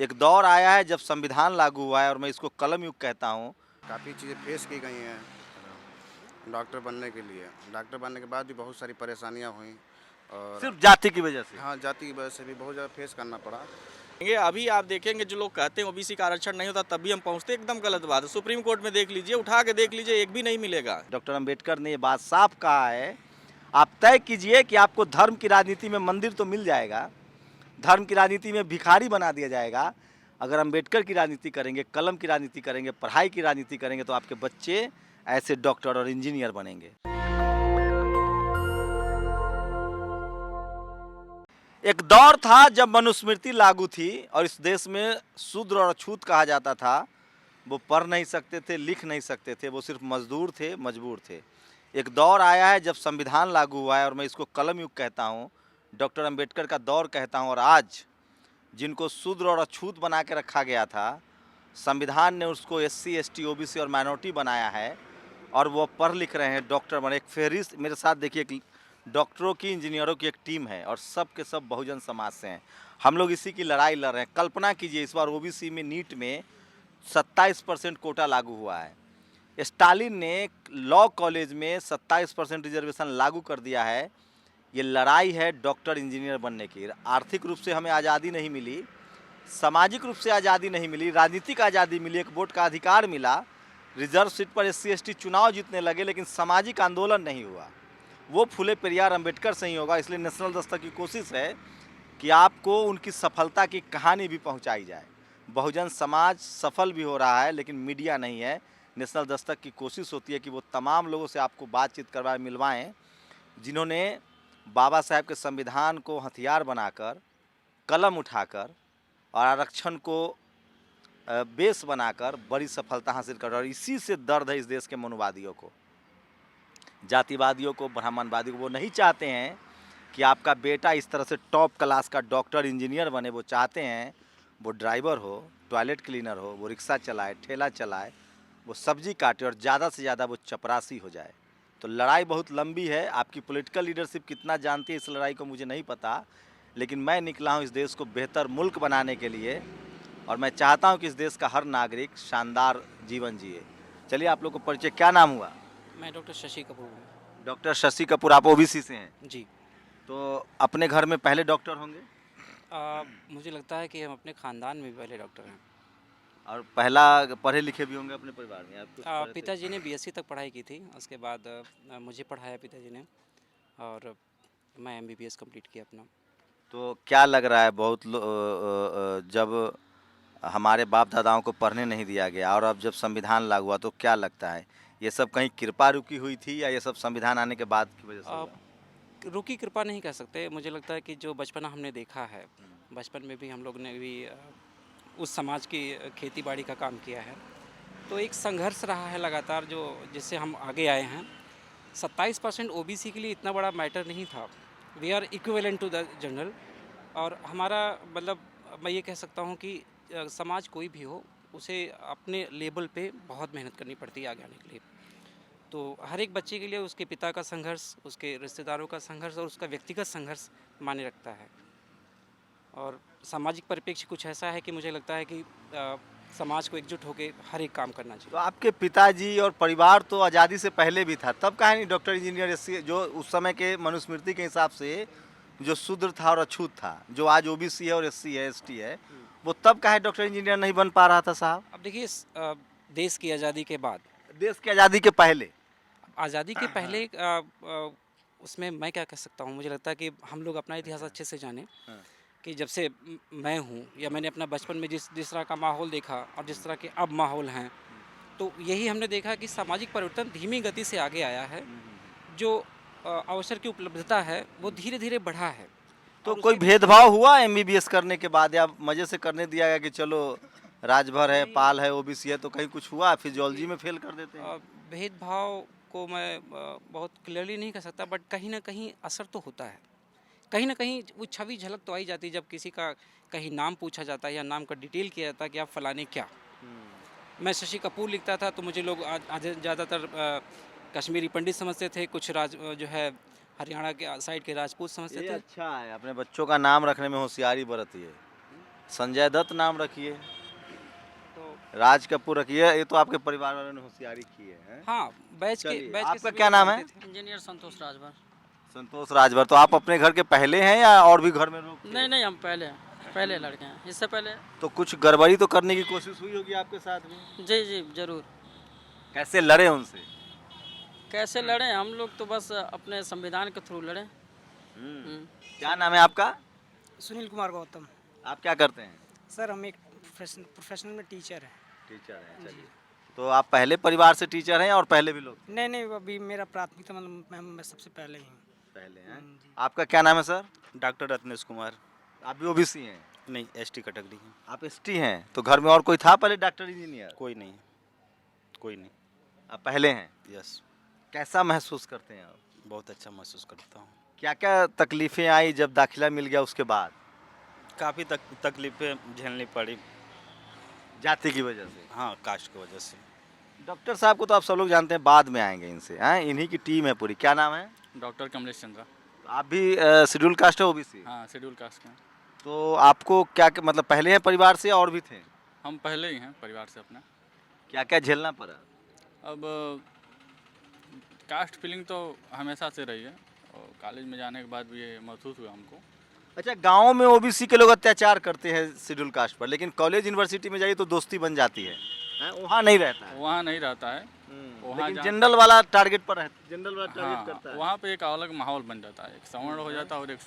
एक दौर आया है जब संविधान लागू हुआ है और मैं इसको कलम युग कहता हूँ। काफ़ी चीज़ें फेस की गई हैं डॉक्टर बनने के लिए। डॉक्टर बनने के बाद भी बहुत सारी परेशानियाँ हुईं और सिर्फ जाति की वजह से। हाँ, जाति की वजह से भी बहुत ज़्यादा फेस करना पड़ा। ये अभी आप देखेंगे जो लोग कहते हैं ओबीसी का आरक्षण नहीं होता तब भी हम पहुंचते, एकदम गलत बात है। सुप्रीम कोर्ट में देख लीजिए, उठा के देख लीजिए, एक भी नहीं मिलेगा। डॉक्टर अंबेडकर ने ये बात साफ कहा है, आप तय कीजिए कि आपको धर्म की राजनीति में मंदिर तो मिल जाएगा, धर्म की राजनीति में भिखारी बना दिया जाएगा। अगर अंबेडकर की राजनीति करेंगे, कलम की राजनीति करेंगे, पढ़ाई की राजनीति करेंगे तो आपके बच्चे ऐसे डॉक्टर और इंजीनियर बनेंगे। एक दौर था जब मनुस्मृति लागू थी और इस देश में शूद्र और अछूत कहा जाता था। वो पढ़ नहीं सकते थे, लिख नहीं सकते थे, वो सिर्फ मजदूर थे, मजबूर थे। एक दौर आया है जब संविधान लागू हुआ है और मैं इसको कलम युग कहता हूँ, डॉक्टर अंबेडकर का दौर कहता हूँ। और आज जिनको शूद्र और अछूत बना के रखा गया था, संविधान ने उसको SC ST OBC और माइनॉरिटी बनाया है और वो पढ़ लिख रहे हैं, डॉक्टर बने। एक फहरिस्त मेरे साथ देखिए, एक डॉक्टरों की, इंजीनियरों की एक टीम है और सब के सब बहुजन समाज से हैं। हम लोग इसी की लड़ाई लड़ रहे हैं। कल्पना कीजिए, इस बार OBC में नीट में 27% कोटा लागू हुआ है। स्टालिन ने लॉ कॉलेज में 27% रिजर्वेशन लागू कर दिया है। ये लड़ाई है डॉक्टर इंजीनियर बनने की। आर्थिक रूप से हमें आज़ादी नहीं मिली, सामाजिक रूप से आज़ादी नहीं मिली, राजनीतिक आज़ादी मिली, एक वोट का अधिकार मिला, रिजर्व सीट पर SC ST चुनाव जीतने लगे, लेकिन सामाजिक आंदोलन नहीं हुआ। वो फूले पेरियार अंबेडकर से ही होगा। इसलिए नेशनल दस्तक की कोशिश है कि आपको उनकी सफलता की कहानी भी पहुंचाई जाए। बहुजन समाज सफल भी हो रहा है, लेकिन मीडिया नहीं है। नेशनल दस्तक की कोशिश होती है कि वो तमाम लोगों से आपको बातचीत करवाएं, मिलवाएं, जिन्होंने बाबा साहेब के संविधान को हथियार बनाकर, कलम उठाकर और आरक्षण को बेस बनाकर बड़ी सफलता हासिल कर। और इसी से दर्द है इस देश के मनुवादियों को, जातिवादियों को, ब्राह्मणवादियों को। वो नहीं चाहते हैं कि आपका बेटा इस तरह से टॉप क्लास का डॉक्टर इंजीनियर बने। वो चाहते हैं वो ड्राइवर हो, टॉयलेट क्लीनर हो, वो रिक्शा चलाए, ठेला चलाए, वो सब्जी काटे और ज़्यादा से ज़्यादा वो चपरासी हो जाए। तो लड़ाई बहुत लंबी है। आपकी पॉलिटिकल लीडरशिप कितना जानती है इस लड़ाई को मुझे नहीं पता, लेकिन मैं निकला हूँ इस देश को बेहतर मुल्क बनाने के लिए और मैं चाहता हूँ कि इस देश का हर नागरिक शानदार जीवन जिए। चलिए, आप लोग को परिचय, क्या नाम हुआ? मैं डॉक्टर शशि कपूर हूँ। डॉक्टर शशि कपूर, आप OBC से हैं? जी। तो अपने घर में पहले डॉक्टर होंगे? मुझे लगता है कि हम अपने ख़ानदान में भी पहले डॉक्टर हैं। और पहला पढ़े लिखे भी होंगे अपने परिवार में? आप कुछ पढ़े थे? पिताजी ने BSc तक पढ़ाई की थी, उसके बाद मुझे पढ़ाया पिताजी ने और मैं MBBS कंप्लीट किया अपना। तो क्या लग रहा है, जब हमारे बाप दादाओं को पढ़ने नहीं दिया गया और अब जब संविधान लागू हुआ, तो क्या लगता है ये सब कहीं कृपा रुकी हुई थी या ये सब संविधान आने के बाद की वजह से हुआ? रुकी कृपा नहीं कह सकते। मुझे लगता है कि जो बचपना हमने देखा है, बचपन में भी हम लोग ने भी उस समाज की खेती बाड़ी का काम किया है, तो एक संघर्ष रहा है लगातार जो जिससे हम आगे आए हैं। 27% OBC के लिए इतना बड़ा मैटर नहीं था। We are equivalent to the general. और हमारा मतलब मैं ये कह सकता हूँ कि समाज कोई भी हो, उसे अपने लेवल पे बहुत मेहनत करनी पड़ती है आगे आने के लिए। तो हर एक बच्चे के लिए उसके पिता का संघर्ष, उसके रिश्तेदारों का संघर्ष और उसका व्यक्तिगत संघर्ष मायने रखता है। और सामाजिक परिप्रेक्ष्य कुछ ऐसा है कि मुझे लगता है कि समाज को एकजुट होकर हर एक काम करना चाहिए। तो आपके पिताजी और परिवार तो आज़ादी से पहले भी था, तब काहे नहीं डॉक्टर इंजीनियर जो उस समय के मनुस्मृति के हिसाब से जो शूद्र था और अछूत था, जो आज OBC है और SC है ST है, वो तब काहे डॉक्टर इंजीनियर नहीं बन पा रहा था साहब? अब देखिए, देश की आज़ादी के बाद, देश की आज़ादी के पहले, आज़ादी के पहले उसमें मैं क्या कह सकता हूँ, मुझे लगता है कि हम लोग अपना इतिहास अच्छे से जानें कि जब से मैं हूँ या मैंने अपना बचपन में जिस तरह का माहौल देखा और जिस तरह के अब माहौल हैं, तो यही हमने देखा कि सामाजिक परिवर्तन धीमी गति से आगे आया है। जो अवसर की उपलब्धता है वो धीरे धीरे बढ़ा है। तो और कोई उसके भेदभाव हुआ MBBS करने के बाद, या मज़े से करने दिया गया कि चलो राजभर है, पाल है, OBC है, तो कहीं कुछ हुआ फिजियोलॉजी में फेल कर देते हैं? भेदभाव को मैं बहुत क्लियरली नहीं कह सकता, बट कहीं ना कहीं असर तो होता है। कहीं ना कहीं वो छवि झलक तो आई जाती है जब किसी का कहीं नाम पूछा जाता है या नाम का डिटेल किया जाता है कि आप फलाने क्या। मैं शशि कपूर लिखता था तो मुझे लोग ज़्यादातर कश्मीरी पंडित समझते थे, कुछ जो है हरियाणा के साइड के राजपूत समझते थे। अच्छा है, अपने बच्चों का नाम रखने में होशियारी बरतिए। संजय दत्त नाम रखिए, तो राज कपूर रखिए, ये तो आपके परिवार वालों ने होशियारी की है, हैं? हाँ, चलिए, बैच आपका सभी क्या लोग नाम है? जानते थे। इंजीनियर संतोष राजभर। संतोष राजभर। तो आप अपने घर के पहले हैं या और भी घर में लोग थे? नहीं नहीं, हम पहले लड़के हैं, इससे पहले। तो कुछ गड़बड़ी तो करने की कोशिश हुई होगी आपके साथ भी? जी जी जरूर। कैसे लड़े उनसे? कैसे लड़े हम लोग, तो बस अपने संविधान के थ्रू लड़े। क्या नाम है आपका? सुनील कुमार गौतम। आप क्या करते हैं? सर हम एक प्रोफेशनल में टीचर हैं। टीचर हैं, चलिए। तो आप पहले परिवार से टीचर हैं और पहले भी लोग नहीं नहीं, अभी मेरा प्राथमिकता मतलब मैं सबसे पहले ही हूँ। पहले हैं? आपका क्या नाम है सर? डॉक्टर रत्नेश कुमार। आप भी ओबीसी हैं? नहीं, एसटी कैटेगरी है। आप एसटी हैं? तो घर में और कोई था पहले डॉक्टर इंजीनियर? कोई नहीं, कोई नहीं। आप पहले हैं? यस, कैसा महसूस करते हैं आप? बहुत अच्छा महसूस करता हूँ। क्या क्या तकलीफें आई जब दाखिला मिल गया उसके बाद? काफ़ी तकलीफें झेलनी पड़ी। जाति की वजह से? हाँ, कास्ट की वजह से। डॉक्टर साहब को तो आप सब लोग जानते हैं, बाद में आएंगे इनसे, हैं? इन्हीं की टीम है पूरी। क्या नाम है? डॉक्टर कमलेश चंद्रा। आप भी शेड्यूल कास्ट है, ओबीसी? हाँ, शेड्यूल कास्ट के हैं। तो आपको क्या मतलब पहले हैं परिवार से और भी थे? हम पहले ही हैं परिवार से अपना। क्या क्या झेलना पड़ा? अब कास्ट फीलिंग तो हमेशा से रही है और कॉलेज में जाने के बाद भी ये महसूस हुआ हमको। अच्छा, गांव में ओबीसी के लोग अत्याचार करते हैं शेड्यूल कास्ट पर, लेकिन कॉलेज यूनिवर्सिटी में जाइए तो दोस्ती बन जाती है, हैं? वहाँ नहीं रहता है। वहाँ नहीं रहता है। वहाँ लेकिन जा- जनरल वाला टारगेट पर है, जनरल वाला टारगेट हाँ, करता है। वहाँ पे एक अलग माहौल बन जाता है, एक सवर्ण हो जाता है और एक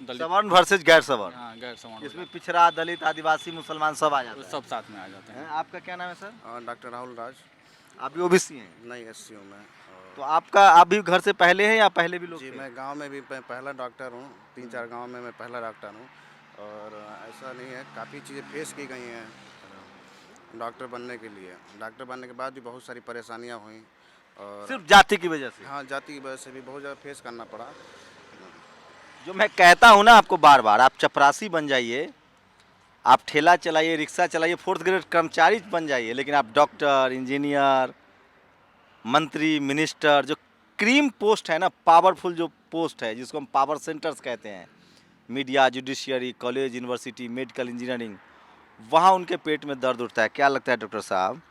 दलित। सवर्ण वर्सेज गैर सवर्ण, हाँ, गैर सवर्ण हो इसमें जाता पिछड़ा, दलित, आदिवासी, मुसलमान सब आ है। जाते तो हैं, सब साथ में आ जाते हैं। आपका क्या नाम है सर? डॉक्टर राहुल राज। आप भी ओबीसी हैं? नई एस हूँ मैं। तो आप भी घर से पहले हैं या पहले भी लोग जी थे? मैं गांव में भी पहला डॉक्टर हूँ। 3-4 गांव में मैं पहला डॉक्टर हूँ। और ऐसा नहीं है, काफ़ी चीज़ें फेस की गई हैं डॉक्टर बनने के लिए। डॉक्टर बनने के बाद भी बहुत सारी परेशानियाँ हुई और सिर्फ जाति की वजह से? हाँ, जाति की वजह से भी बहुत ज़्यादा फेस करना पड़ा। जो मैं कहता हूँ ना आपको बार बार, आप चपरासी बन जाइए, आप ठेला चलाइए, रिक्शा चलाइए, 4th ग्रेड कर्मचारी बन जाइए, लेकिन आप डॉक्टर, इंजीनियर, मंत्री, मिनिस्टर, जो क्रीम पोस्ट है ना, पावरफुल जो पोस्ट है जिसको हम पावर सेंटर्स कहते हैं, media, judiciary, college, university, medical, engineering, वहाँ उनके पेट में दर्द उठता है। क्या लगता है डॉक्टर साहब,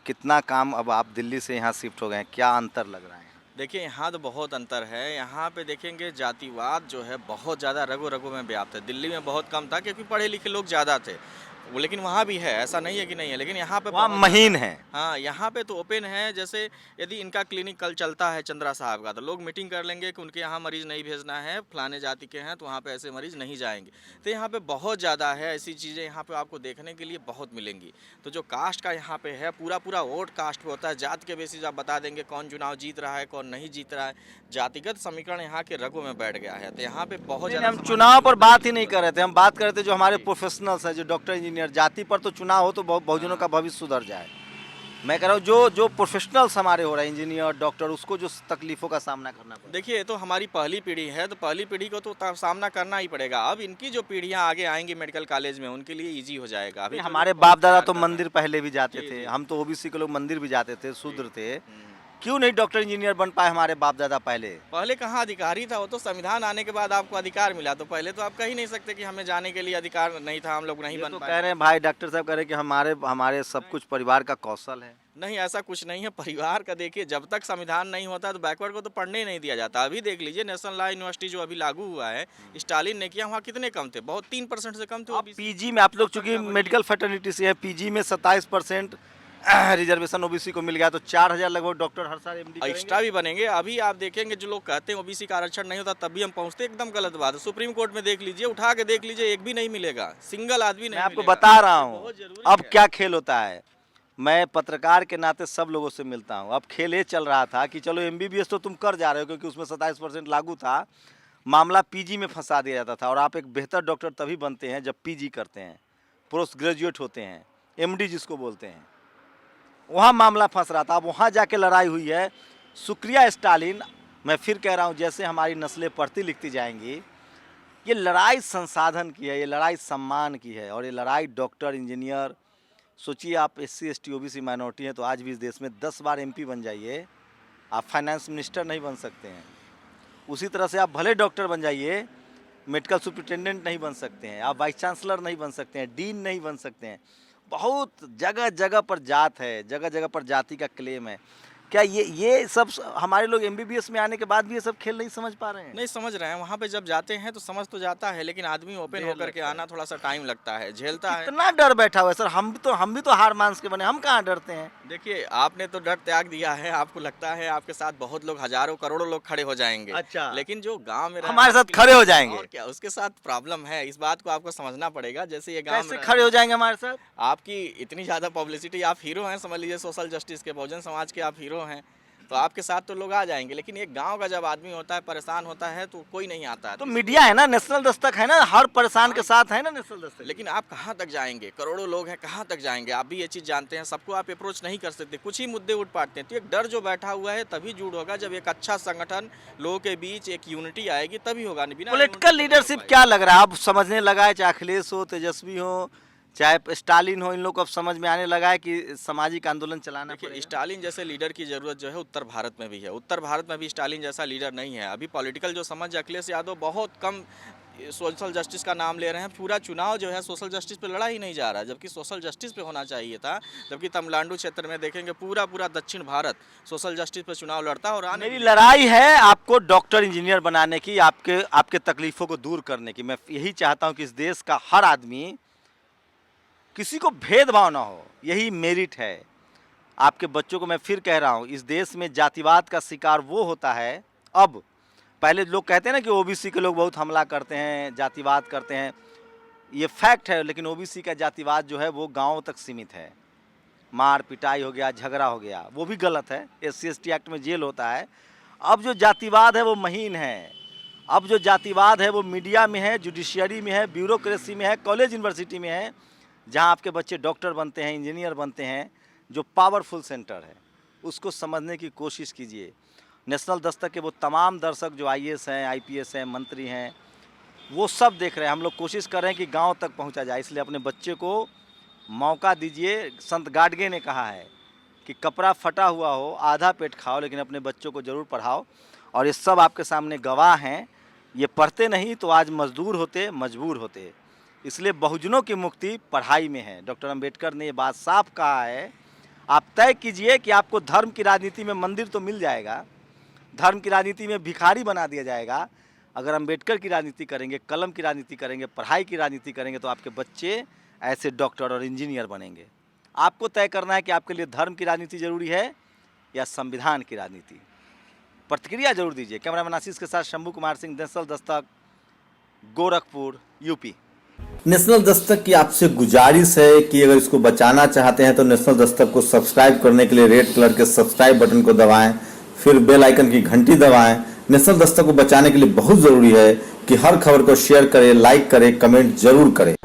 कितना काम, अब आप दिल्ली से यहाँ शिफ्ट हो गए हैं, क्या अंतर लग रहा है? देखिए, यहाँ तो बहुत अंतर है। यहाँ पे देखेंगे जातिवाद जो है बहुत ज़्यादा रगो रगो में व्याप्त है। दिल्ली में बहुत कम था क्योंकि पढ़े लिखे लोग ज़्यादा थे वो, लेकिन वहाँ भी है, ऐसा नहीं है कि नहीं है, लेकिन यहाँ पे वहाँ बहुत महीन है। हाँ, यहाँ पे तो ओपन है। जैसे यदि इनका क्लिनिक कल चलता है चंद्रा साहब का, तो लोग मीटिंग कर लेंगे कि उनके यहाँ मरीज़ नहीं भेजना है, फलाने जाति के हैं तो वहाँ पे ऐसे मरीज़ नहीं जाएंगे। तो यहाँ पे बहुत ज़्यादा है, ऐसी चीज़ें यहाँ पे आपको देखने के लिए बहुत मिलेंगी। तो जो कास्ट का यहाँ पे है, पूरा पूरा वोट कास्ट पे होता है। जात के बेसिस आप बता देंगे कौन चुनाव जीत रहा है, कौन नहीं जीत रहा है। जातिगत समीकरण यहाँ के रगों में बैठ गया है। तो यहाँ पे बहुत नहीं, ज़्यादा हम चुनाव पर बात ही नहीं कर रहे थे, हम बात कर रहे थे जो हमारे प्रोफेशनल्स हैं, जो डॉक्टर, इंजीनियर। जाति पर तो चुनाव हो तो बहुजनों का भविष्य सुधर जाए। मैं कह रहा हूँ जो प्रोफेशनल्स हमारे हो रहे हैं, इंजीनियर, डॉक्टर, उसको जो तकलीफों का सामना करना पड़ता है। देखिए, ये तो हमारी पहली पीढ़ी है, तो पहली पीढ़ी को तो सामना करना ही पड़ेगा। अब इनकी जो पीढ़ियां आगे आएंगी मेडिकल कॉलेज में, उनके लिए इजी हो जाएगा। अभी हमारे बाप दादा तो मंदिर पहले भी जाते थे, हम तो ओबीसी के लोग मंदिर भी जाते थे, शूद्र थे। क्यों नहीं डॉक्टर, इंजीनियर बन पाए हमारे बाप दादा पहले? पहले कहाँ अधिकारी था, वो तो संविधान आने के बाद आपको अधिकार मिला। तो पहले तो आप कह ही नहीं सकते कि हमें जाने के लिए अधिकार नहीं था, हम लोग नहीं ये बन तो पाए। कह रहे हैं भाई, डॉक्टर साहब कह रहे हैं कि हमारे सब कुछ परिवार का कौशल है। नहीं, ऐसा कुछ नहीं है। परिवार का देखिए, जब तक संविधान नहीं होता तो बैकवर्ड को तो पढ़ने ही नहीं दिया जाता। अभी देख लीजिए, नेशनल लॉ यूनिवर्सिटी जो अभी लागू हुआ है, स्टालिन ने किया, वहाँ कितने कम थे? बहुत 3% से कम थे। आप पीजी में, आप लोग चूंकि मेडिकल फैटर्निटी से हैं, पीजी में 27% रिजर्वेशन ओबीसी को मिल गया, तो 4000 लगभग डॉक्टर हर साल एमडी एक्स्ट्रा भी बनेंगे। अभी आप देखेंगे जो लोग कहते हैं ओबीसी का आरक्षण नहीं होता तभी हम पहुंचते, एकदम गलत बात है। सुप्रीम कोर्ट में देख लीजिए, उठा के देख लीजिए, एक भी नहीं मिलेगा, सिंगल आदमी नहीं मैं आपको मिलेगा। बता रहा हूँ बहुत जरूरी अब है। क्या खेल होता है। मैं पत्रकार के नाते सब लोगों से मिलता हूँ। अब खेल ये चल रहा था कि चलो एमबीबीएस तो तुम कर जा रहे हो क्योंकि उसमें 27% लागू था, मामला पीजी में फंसा दिया जाता था। और आप एक बेहतर डॉक्टर तभी बनते हैं जब पीजी करते हैं, पोस्ट ग्रेजुएट होते हैं, एमडी जिसको बोलते हैं। वहाँ मामला फंस रहा था, अब वहाँ जाके लड़ाई हुई है। शुक्रिया स्टालिन। मैं फिर कह रहा हूँ, जैसे हमारी नस्लें पढ़ती लिखती जाएंगी, ये लड़ाई संसाधन की है, ये लड़ाई सम्मान की है। और ये लड़ाई डॉक्टर, इंजीनियर, सोचिए आप SC ST OBC माइनॉरिटी हैं तो आज भी इस देश में 10 बार MP बन जाइए, आप फाइनेंस मिनिस्टर नहीं बन सकते हैं। उसी तरह से आप भले डॉक्टर बन जाइए, मेडिकल सुपरिटेंडेंट नहीं बन सकते हैं, आप वाइस चांसलर नहीं बन सकते हैं, डीन नहीं बन सकते हैं। बहुत जगह जगह पर जात है, जगह जगह पर जाति का क्लेम है। क्या ये सब हमारे लोग एमबीबीएस में आने के बाद भी ये सब खेल नहीं समझ पा रहे हैं? नहीं समझ रहे हैं। वहाँ पे जब जाते हैं तो समझ तो जाता है, लेकिन आदमी ओपन होकर के आना थोड़ा सा टाइम लगता है, झेलता है। इतना डर बैठा हुआ है सर। हम भी तो हार मांस के बने, हम कहाँ डरते हैं? देखिए, आपने तो डर त्याग दिया है। आपको लगता है आपके साथ बहुत लोग, हजारों करोड़ों लोग खड़े हो जाएंगे। अच्छा। लेकिन जो गांव में हमारे साथ खड़े हो जाएंगे। और क्या, उसके साथ प्रॉब्लम है। इस बात को आपको समझना पड़ेगा। जैसे ये गांव कैसे खड़े हो जाएंगे हमारे साथ? आपकी इतनी ज्यादा पब्लिसिटी, आप हीरो हैं, समझ लीजिए सोशल जस्टिस के, बहुजन समाज के आप हीरो हैं, तो आपके साथ तो लोग आ जाएंगे। लेकिन एक गांव का जब आदमी होता है, परेशान होता है, तो कोई नहीं आता है। तो मीडिया है ना, नेशनल दस्तक है ना, हर परेशान के साथ है ना नेशनल दस्तक। लेकिन आप कहाँ तक जाएंगे? करोड़ों लोग हैं, कहाँ तक जाएंगे? आप भी ये चीज़ जानते हैं। सबको आप अप्रोच नहीं कर सकते, कुछ ही मुद्दे उठ पाते हैं। तो एक डर जो बैठा हुआ है तभी जुड़ होगा, जब एक अच्छा संगठन, लोगों के बीच एक यूनिटी आएगी तभी होगा। बिना पॉलिटिकल लीडरशिप क्या लग रहा है? अब समझने लगा है, चाहे अखिलेश हो, तेजस्वी हो, चाहे स्टालिन हो, इन लोग को अब समझ में आने लगा है कि सामाजिक आंदोलन चलाना देखिए, पड़ेगा। स्टालिन जैसे लीडर की जरूरत जो है उत्तर भारत में भी है। उत्तर भारत में भी स्टालिन जैसा लीडर नहीं है। अभी पॉलिटिकल जो समझ, अखिलेश यादव बहुत कम सोशल जस्टिस का नाम ले रहे हैं। पूरा चुनाव जो है सोशल जस्टिस पे लड़ा ही नहीं जा रहा, जबकि सोशल जस्टिस पे होना चाहिए था। जबकि तमिलनाडु क्षेत्र में देखेंगे, पूरा दक्षिण भारत सोशल जस्टिस पे चुनाव लड़ता है। और आने मेरी लड़ाई है आपको डॉक्टर इंजीनियर बनाने की, आपके तकलीफों को दूर करने की। मैं यही चाहता हूँ कि इस देश का हर आदमी, किसी को भेदभाव ना हो, यही मेरिट है। आपके बच्चों को मैं फिर कह रहा हूँ, इस देश में जातिवाद का शिकार वो होता है। अब पहले लोग कहते हैं ना कि ओबीसी के लोग बहुत हमला करते हैं, जातिवाद करते हैं, ये फैक्ट है। लेकिन ओबीसी का जातिवाद जो है वो गाँव तक सीमित है। मार पिटाई हो गया, झगड़ा हो गया, वो भी गलत है। SC/ST एक्ट में जेल होता है। अब जो जातिवाद है वो महीन है। अब जो जातिवाद है वो मीडिया में है, जुडिशियरी में है, ब्यूरोक्रेसी में है, कॉलेज यूनिवर्सिटी में है, जहाँ आपके बच्चे डॉक्टर बनते हैं, इंजीनियर बनते हैं, जो पावरफुल सेंटर है। उसको समझने की कोशिश कीजिए। नेशनल दस्तक के वो तमाम दर्शक जो IAS हैं, IPS हैं, मंत्री हैं, वो सब देख रहे हैं। हम लोग कोशिश कर रहे हैं कि गांव तक पहुंचा जाए। इसलिए अपने बच्चे को मौका दीजिए। संत गाडगे ने कहा है कि कपड़ा फटा हुआ हो, आधा पेट खाओ, लेकिन अपने बच्चों को ज़रूर पढ़ाओ। और ये सब आपके सामने गवाह हैं। ये पढ़ते नहीं तो आज मजदूर होते, मजबूर होते। इसलिए बहुजनों की मुक्ति पढ़ाई में है। डॉक्टर अंबेडकर ने ये बात साफ कहा है। आप तय कीजिए कि आपको धर्म की राजनीति में मंदिर तो मिल जाएगा, धर्म की राजनीति में भिखारी बना दिया जाएगा। अगर अंबेडकर की राजनीति करेंगे, कलम की राजनीति करेंगे, पढ़ाई की राजनीति करेंगे, तो आपके बच्चे ऐसे डॉक्टर और इंजीनियर बनेंगे। आपको तय करना है कि आपके लिए धर्म की राजनीति ज़रूरी है या संविधान की राजनीति। प्रतिक्रिया जरूर दीजिए। कैमरामैन आशीष के साथ Shambhu Kumar Singh, national Dastak, Gorakhpur, UP. National Dastak की आपसे गुजारिश है कि अगर इसको बचाना चाहते हैं तो नेशनल दस्तक को सब्सक्राइब करने के लिए रेड कलर के सब्सक्राइब बटन को दबाएं, फिर बेल आइकन की घंटी दबाएं। नेशनल दस्तक को बचाने के लिए बहुत जरूरी है कि हर खबर को शेयर करें, लाइक करें, कमेंट जरूर करें।